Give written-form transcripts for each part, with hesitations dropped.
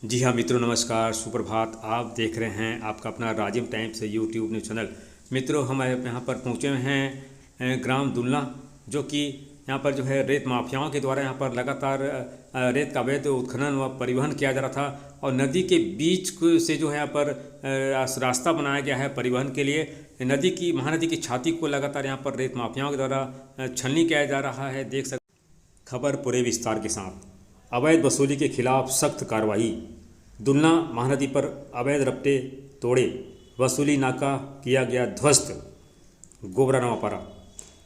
जी हाँ मित्रों, नमस्कार, सुप्रभात। आप देख रहे हैं आपका अपना Rajim times YouTube news channel. मित्रों, हम यहाँ पर पहुँचे हुए हैं ग्राम दुलना, जो कि यहाँ पर जो है रेत माफियाओं के द्वारा यहाँ पर लगातार रेत का अवैध उत्खनन व परिवहन किया जा रहा था। और नदी के बीच से जो है यहाँ पर रास्ता बनाया गया है परिवहन के लिए। नदी की महानदी की छाती को लगातार यहाँ पर रेत माफियाओं के द्वारा छलनी किया जा रहा है। देख सकते खबर पूरे विस्तार के साथ। अवैध वसूली के खिलाफ सख्त कार्रवाई। दुलना महानदी पर अवैध रपटे तोड़े, वसूली नाका किया गया ध्वस्त। गोबरा नवापारा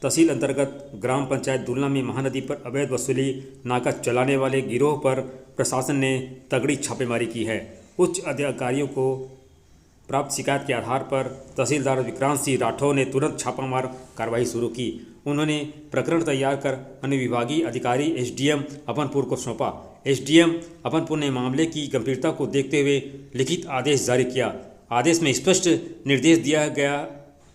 तहसील अंतर्गत ग्राम पंचायत दुलना में महानदी पर अवैध वसूली नाका चलाने वाले गिरोह पर प्रशासन ने तगड़ी छापेमारी की है। उच्च अधिकारियों को प्राप्त शिकायत के आधार पर तहसीलदार विक्रांत सिंह राठौर ने तुरंत छापामार कार्रवाई शुरू की। उन्होंने प्रकरण तैयार कर अनुविभागीय अधिकारी एसडीएम अभनपुर को सौंपा। एसडीएम अभनपुर ने मामले की गंभीरता को देखते हुए लिखित आदेश जारी किया। आदेश में स्पष्ट निर्देश दिया गया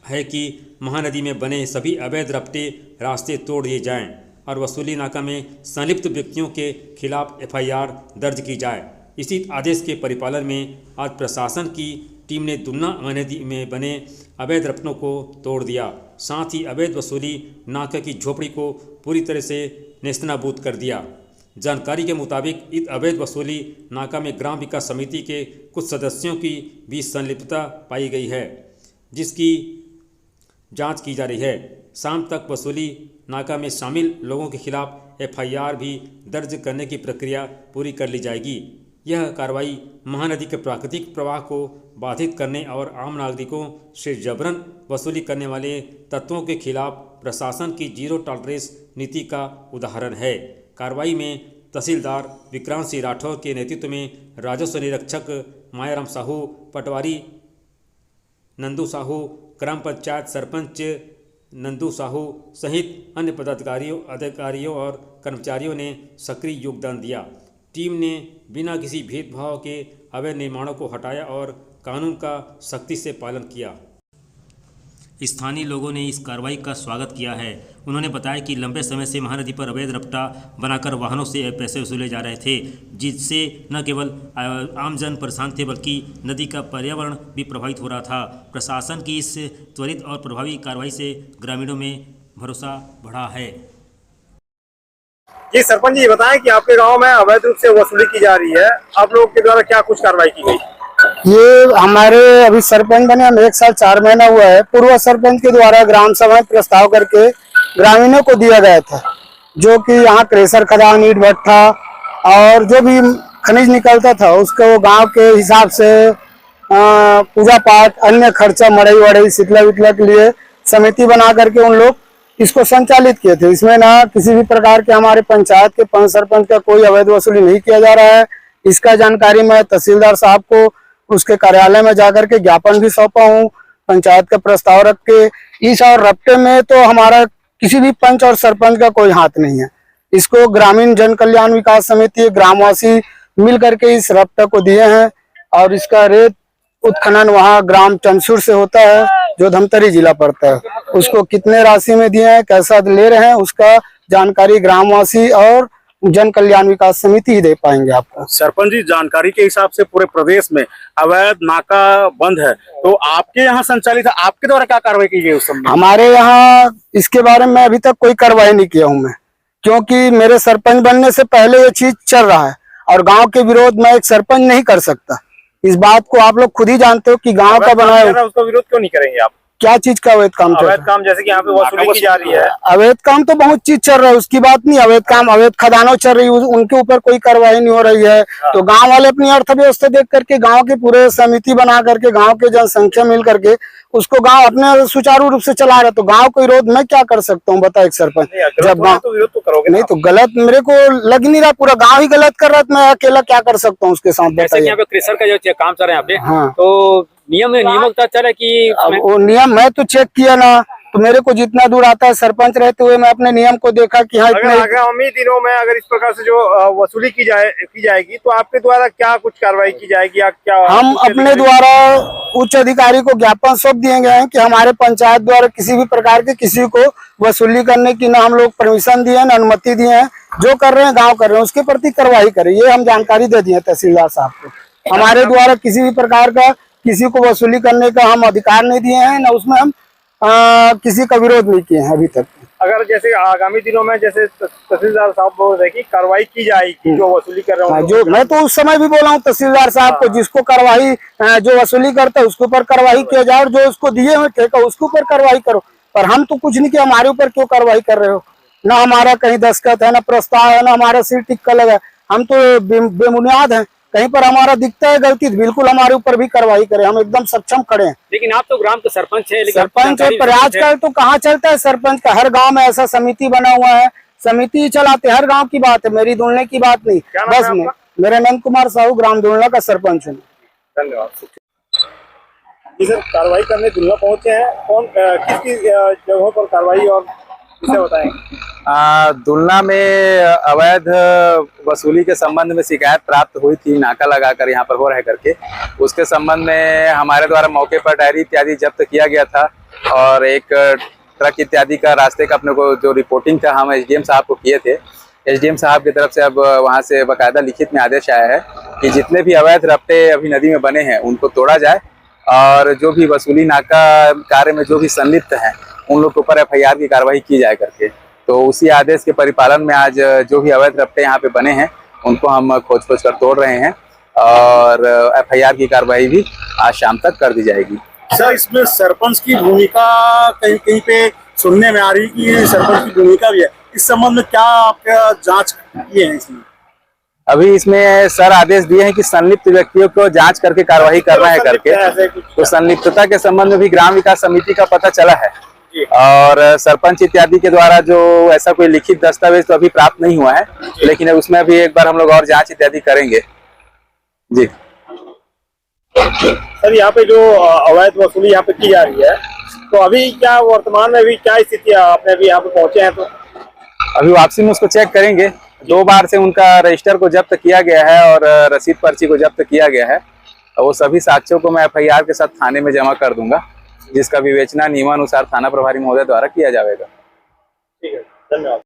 है कि महानदी में बने सभी अवैध रपटे रास्ते तोड़ दिए जाएं और वसूली नाका में संलिप्त व्यक्तियों के खिलाफ एफआईआर दर्ज की जाए। इसी आदेश के परिपालन में आज प्रशासन की टीम ने दुलना महानदी में बने अवैध रपटों को तोड़ दिया। साथ ही अवैध वसूली नाका की झोपड़ी को पूरी तरह से नेस्तनाबूद कर दिया। जानकारी के मुताबिक इस अवैध वसूली नाका में ग्राम विकास समिति के कुछ सदस्यों की भी संलिप्तता पाई गई है, जिसकी जांच की जा रही है। शाम तक वसूली नाका में शामिल लोगों के खिलाफ एफआईआर भी दर्ज करने की प्रक्रिया पूरी कर ली जाएगी। यह कार्रवाई महानदी के प्राकृतिक प्रवाह को बाधित करने और आम नागरिकों से जबरन वसूली करने वाले तत्वों के खिलाफ प्रशासन की जीरो टॉलरेंस नीति का उदाहरण है। कार्रवाई में तहसीलदार विक्रांत सिंह राठौर के नेतृत्व में राजस्व निरीक्षक मायाराम साहू, पटवारी नंदू साहू, ग्राम पंचायत सरपंच नंदू साहू सहित अन्य पदाधिकारियों, अधिकारियों और कर्मचारियों ने सक्रिय योगदान दिया। टीम ने बिना किसी भेदभाव के अवैध निर्माणों को हटाया और कानून का सख्ती से पालन किया। स्थानीय लोगों ने इस कार्रवाई का स्वागत किया है। उन्होंने बताया कि लंबे समय से महानदी पर अवैध रपटा बनाकर वाहनों से पैसे वसूले जा रहे थे, जिससे न केवल आमजन परेशान थे बल्कि नदी का पर्यावरण भी प्रभावित हो रहा था। प्रशासन की इस त्वरित और प्रभावी कार्रवाई से ग्रामीणों में भरोसा बढ़ा है। जी सरपंच जी, बताएं कि आपके गांव में अवैध रूप से वसूली की जा रही है, आप लोगों के द्वारा क्या कुछ कार्रवाई की गई? ये हमारे अभी सरपंच बने हमें 1 साल 4 महीना हुआ है। पूर्व सरपंच के द्वारा ग्राम सभा में प्रस्ताव करके ग्रामीणों को दिया गया था, जो कि यहाँ क्रेशर खदान, ईंट भट्ठा और जो भी खनिज निकलता था उसको गांव के हिसाब से पूजा पाठ, अन्य खर्चा, मड़ई वड़ई, शीतला वितला के लिए समिति बना करके उन लोग इसको संचालित किए थे। इसमें ना किसी भी प्रकार के हमारे पंचायत के पंच सरपंच का कोई अवैध वसूली नहीं किया जा रहा है। इसका जानकारी मैं तहसीलदार साहब को उसके कार्यालय में जाकर के ज्ञापन भी सौंपा हूँ, पंचायत का प्रस्ताव रख के। इस और रपटे में तो हमारा किसी भी पंच और सरपंच का कोई हाथ नहीं है। इसको ग्रामीण जन कल्याण विकास समिति, ग्रामवासी मिल करके इस रपटे को दिए हैं और इसका रेत उत्खनन वहाँ ग्राम चंदसूर से होता है, जो धमतरी जिला पड़ता है। उसको कितने राशि में दिए हैं, कैसा ले रहे हैं, उसका जानकारी ग्रामवासी और जन कल्याण विकास समिति ही दे पाएंगे आपको। सरपंच जी, जानकारी के हिसाब से पूरे प्रदेश में अवैध नाका बंद है, तो आपके यहाँ संचालित है, आपके द्वारा क्या कार्रवाई की गई उस समय? हमारे यहाँ इसके बारे में अभी तक कोई कार्रवाई नहीं किया हूँ मैं, क्योंकि मेरे सरपंच बनने से पहले ये चीज चल रहा है और गाँव के विरोध में एक सरपंच नहीं कर सकता। इस बात को आप लोग खुद ही जानते हो कि गांव का बनाया, उसका विरोध क्यों नहीं करेंगे आप? क्या चीज का अवैध काम? अवैध काम जैसे कि यहाँ पे वसूली की जा रही है। अवैध काम तो बहुत चीज चल रहा है, उसकी बात नहीं। अवैध काम, अवैध खदानों चल रही है, उनके ऊपर कोई कार्रवाई नहीं हो रही है। तो गांव वाले अपनी अर्थव्यवस्था देख करके, गांव के पूरे समिति बना करके, गांव के जनसंख्या मिल करके उसको गांव अपने सुचारू रूप से चला रहा। तो गांव को विरोध मैं क्या कर सकता हूँ, बता एक सरपंच? जब गाँव तो विरोध तो करोगे नहीं, तो गलत मेरे को लग नहीं रहा, पूरा गाँव ही गलत कर रहा है, मैं अकेला क्या कर सकता हूँ उसके साथ? जैसे यहाँ पे क्रेशर का जो काम चल रहा है यहाँ पे, हाँ, तो नियम पता चला कि वो नियम मैं तो चेक किया ना, तो मेरे को जितना दूर आता है सरपंच रहते हुए मैं अपने नियम को देखा कि हाँ अगर इतने आगामी दिनों में अगर इस प्रकार से जो वसूली की जाएगी तो आपके द्वारा क्या कुछ कार्रवाई की जाएगी या क्या हम अपने द्वारा उच्च अधिकारी को ज्ञापन सौंप दिए गए हैं कि हमारे पंचायत द्वारा किसी भी प्रकार के किसी को वसूली करने की ना हम लोग परमिशन दिए ना अनुमति दिए हैं। जो कर रहे हैं गांव कर रहे हैं उसके प्रति कार्रवाई करें, ये हम जानकारी दे दिए तहसीलदार साहब को। हमारे द्वारा किसी भी प्रकार का किसी को वसूली करने का हम अधिकार नहीं दिए हैं, ना उसमें हम किसी का विरोध नहीं किए हैं अभी तक। अगर जैसे आगामी दिनों में जैसे तहसीलदार साहब बोल रहे कि कार्रवाई की जाएगी जो वसूली कर रहे हैं जो मैं तो उस समय भी बोला हूँ तहसीलदार साहब को, जिसको कार्रवाई जो वसूली करता है उसके ऊपर कार्रवाई किया जाए और जो उसको दिए हुए ठेका उसके ऊपर कार्रवाई करो। पर हम तो कुछ नहीं किया, हमारे ऊपर क्यों कार्रवाई कर रहे हो? ना हमारा कहीं दस्तखत है, ना प्रस्ताव है, ना हमारा सिर टिक्का लगा है। हम तो बेबुनियाद हैं। कहीं पर हमारा दिखता है गलती तो बिल्कुल हमारे ऊपर भी कार्रवाई करें, हम एकदम सक्षम खड़े हैं। लेकिन आप तो ग्राम के सरपंच है, लेकिन सरपंच है पर आजकल तो कहाँ चलता है सरपंच का? हर गांव में ऐसा समिति बना हुआ है, समिति ही चलाते। हर गांव की बात है, मेरी दुलने की बात नहीं। बस मेरा नंद कुमार साहू ग्राम दुलना का सरपंच हूँ। धन्यवाद जी सर। कार्रवाई करने दुल्ला पहुंचे हैं, कौन किस किस जगहों पर कार्रवाई और किसे बताएं? दुलना में अवैध वसूली के संबंध में शिकायत प्राप्त हुई थी, नाका लगाकर यहाँ पर हो रहे करके। उसके संबंध में हमारे द्वारा मौके पर डायरी इत्यादि जब्त किया गया था और एक ट्रक इत्यादि का रास्ते का अपने को जो रिपोर्टिंग था हम एसडीएम साहब को किए थे। एसडीएम साहब की तरफ से अब वहाँ से बाकायदा लिखित में आदेश आया है कि जितने भी अवैध रपटे अभी नदी में बने हैं उनको तोड़ा जाए और जो भी वसूली नाका कार्य में जो भी संलिप्त हैं उन लोग के ऊपर एफआईआर की कार्रवाई की जाए करके। तो उसी आदेश के परिपालन में आज जो भी अवैध रपटे यहाँ पे बने हैं उनको हम खोज कर तोड़ रहे हैं और एफआईआर की कार्रवाई भी आज शाम तक कर दी जाएगी। सर इसमें सरपंच की भूमिका कहीं कहीं पे सुनने में आ रही है कि सरपंच की भूमिका भी है, इस संबंध में क्या आपका जांच किए हैं इसमें? अभी इसमें सर आदेश दिए हैं कि संलिप्त व्यक्तियों को जांच करके कार्रवाई करना है करके। तो संलिप्तता के संबंध में भी ग्राम विकास समिति का पता चला है और सरपंच इत्यादि के द्वारा जो ऐसा कोई लिखित दस्तावेज तो अभी प्राप्त नहीं हुआ है, लेकिन उसमें भी एक बार हम लोग और जांच इत्यादि करेंगे जी। सर यहाँ पे जो अवैध वसूली यहाँ पे की जा रही है तो अभी क्या वर्तमान में अभी क्या स्थिति है? आपने अभी यहाँ पे पहुंचे हैं तो अभी वापसी में उसको चेक करेंगे। 2 बार से उनका रजिस्टर को जब्त किया गया है और रसीद पर्ची को जब्त किया गया है। वो सभी साक्ष्यों को मैं एफआईआर के साथ थाने में जमा कर दूंगा, जिसका विवेचना नियमानुसार थाना प्रभारी महोदय द्वारा किया जाएगा। ठीक है, धन्यवाद।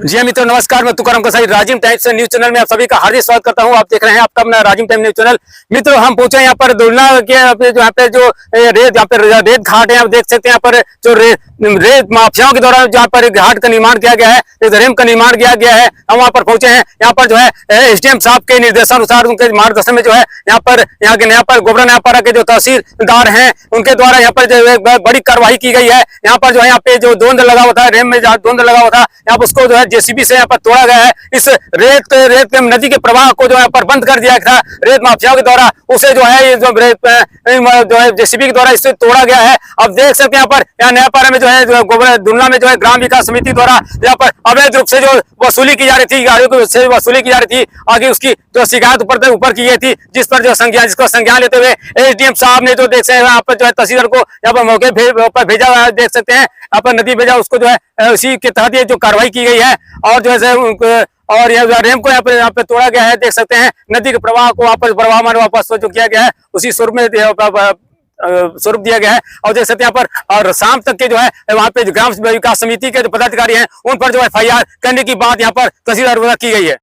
जी हाँ मित्रों, नमस्कार। मैं तुकाराम कसाई, राजिम टाइम्स न्यूज चैनल में आप सभी का हार्दिक स्वागत करता हूं। आप देख रहे हैं आपका अपना राजिम टाइम्स न्यूज चैनल। मित्रों, हम पहुंचे यहाँ पर दुलना के यहाँ पे जो रेत घाट है, आप देख सकते हैं यहाँ पर जो रेत माफियाओं के द्वारा जहाँ पर घाट का निर्माण किया गया है, एक रेम का निर्माण किया गया है। हम वहाँ पर पहुंचे हैं। यहाँ पर जो है एसडीएम साहब के निर्देशानुसार, उनके मार्गदर्शन में जो है यहाँ पर गोबरा नयापारा के जो तहसीलदार हैं उनके द्वारा यहाँ पर जो बड़ी कार्रवाई की गई है। यहाँ पर जो है यहाँ पे जो दोंद लगा हुआ था, रेम में जहाँ दोंद लगा हुआ था, यहाँ पर उसको जो है जेसीबी से यहाँ पर तोड़ा गया है। इस रेत के नदी के प्रवाह को जो यहाँ पर बंद कर दिया था रेत माफियाओं के द्वारा, उसे जो है जो है जेसीबी के द्वारा इसे तोड़ा गया है। अब देख सकते हैं यहाँ नयापारा में जो है गोबरा दुलना में जो है ग्राम विकास समिति द्वारा यहाँ पर अवैध रूप से जो वसूली की जा रही थी, गाड़ियों को से वसूली की जा रही थी, आगे उसकी जो शिकायत ऊपर की गई थी, जिस पर जो जिसको संज्ञान लेते हुए एसडीएम साहब ने जो देख सकते हैं यहाँ पर जो है तहसीलदार को यहाँ पर मौके पर भेजा हुआ है। देख सकते हैं यहाँ पर नदी भेजा, उसको जो है उसी के तहत ये जो कार्रवाई की गई है और जो है और यह रेम को यहाँ पे तोड़ा गया है। देख सकते हैं नदी के प्रवाह को वापस जो किया गया है उसी स्वरूप में स्वरूप दिया गया है। और देख सकते हैं यहाँ पर और शाम तक के जो है वहाँ पे ग्राम विकास समिति के जो पदाधिकारी हैं उन पर जो एफआईआर करने की बात यहाँ पर तहसीलदार द्वारा की गई है।